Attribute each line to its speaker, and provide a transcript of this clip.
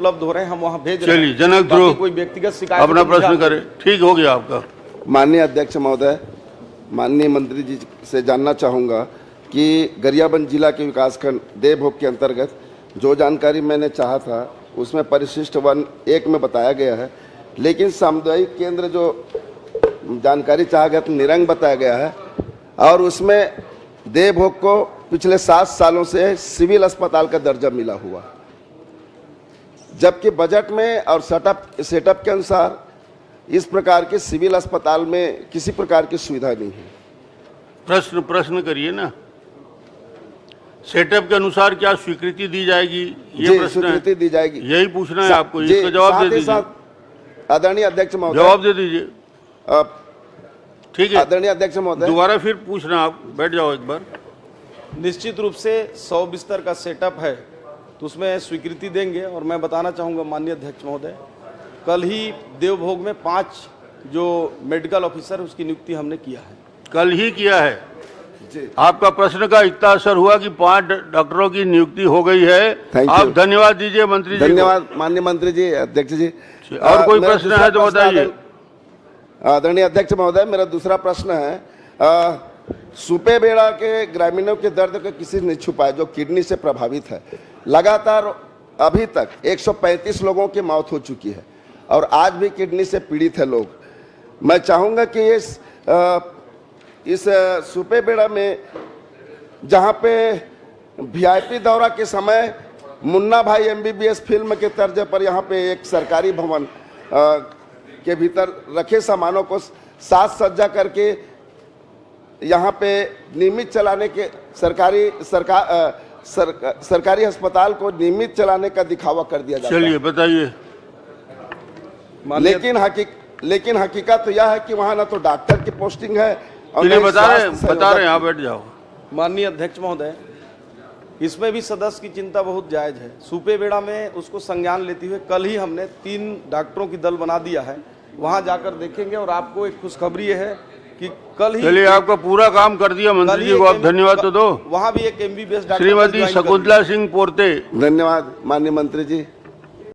Speaker 1: उपलब्ध हो रहे हैं, हम वहां भेज रहे हैं।
Speaker 2: चलिए, जनक ध्रुव
Speaker 1: कोई व्यक्तिगत शिकायत
Speaker 2: अपना प्रश्न करें। ठीक हो गया आपका।
Speaker 3: माननीय अध्यक्ष महोदय, माननीय मंत्री जी से जानना चाहूँगा कि गरियाबंद जिला के विकासखंड देवभोग के अंतर्गत जो जानकारी मैंने चाहा था उसमें परिशिष्ट 1 में बताया गया है, लेकिन सामुदायिक केंद्र जो जानकारी चाहा गया तो निरंग बताया गया है, और उसमें देवभोग को पिछले 7 सालों से सिविल अस्पताल का दर्जा मिला हुआ, जबकि बजट में और सेटअप के अनुसार इस प्रकार के सिविल अस्पताल में किसी प्रकार की सुविधा नहीं है।
Speaker 2: प्रश्न करिए ना। सेटअप के अनुसार क्या स्वीकृति दी जाएगी, ये प्रश्न
Speaker 3: स्वीकृति दी जाएगी,
Speaker 2: यही पूछना है आपको। इसका जवाब दे दीजिए।
Speaker 3: आदरणीय अध्यक्ष महोदय,
Speaker 2: जवाब दे दीजिए। ठीक है,
Speaker 3: आदरणीय अध्यक्ष महोदय,
Speaker 2: दोबारा फिर पूछना। आप बैठ जाओ एक बार।
Speaker 1: निश्चित रूप से 100 बिस्तर का सेटअप है तो उसमें स्वीकृति देंगे। और मैं बताना चाहूँगा माननीय अध्यक्ष महोदय, कल ही देवभोग में 5 जो मेडिकल ऑफिसर है उसकी नियुक्ति हमने किया है।
Speaker 2: कल ही किया है जी। आपका प्रश्न का इतना असर हुआ कि 5 डॉक्टरों की नियुक्ति हो गई है। आप धन्यवाद दीजिए मंत्री जी।
Speaker 3: धन्यवाद माननीय मंत्री जी, अध्यक्ष जी।
Speaker 2: और कोई प्रश्न है तो बताइए।
Speaker 3: आदरणीय अध्यक्ष महोदय, मेरा दूसरा प्रश्न है, सुपेबेड़ा के ग्रामीणों के दर्द को किसी ने छुपाया जो किडनी से प्रभावित है। लगातार अभी तक 135 लोगों की मौत हो चुकी है और आज भी किडनी से पीड़ित है लोग। मैं चाहूँगा कि इस सुपेबेड़ा में जहाँ पे VIP दौरा के समय मुन्ना भाई MBBS फिल्म के तर्ज पर यहाँ पे एक सरकारी भवन के भीतर रखे सामानों को साज सज्जा करके यहाँ पे नियमित चलाने के सरकारी अस्पताल को नियमित चलाने का दिखावा कर दिया जाता है।
Speaker 2: चलिए बताइए।
Speaker 3: लेकिन हकीकत तो यह है कि वहाँ ना तो डॉक्टर की पोस्टिंग है और
Speaker 2: बता रहे हैं। आप बैठ जाओ।
Speaker 1: माननीय अध्यक्ष महोदय, इसमें भी सदस्य की चिंता बहुत जायज है। सुपेबेड़ा में उसको संज्ञान लेते हुए कल ही हमने 3 डॉक्टरों की दल बना दिया है, वहां जाकर देखेंगे। और आपको एक खुशखबरी है कि कल ही,
Speaker 2: चलिए, आपका पूरा काम कर दिया मंत्री जी को, आप धन्यवाद तो दो।
Speaker 1: वहां भी एक MBBS डॉक्टर
Speaker 2: श्रीमती शकुंतला सिंह पोर्ते।
Speaker 3: धन्यवाद माननीय मंत्री जी।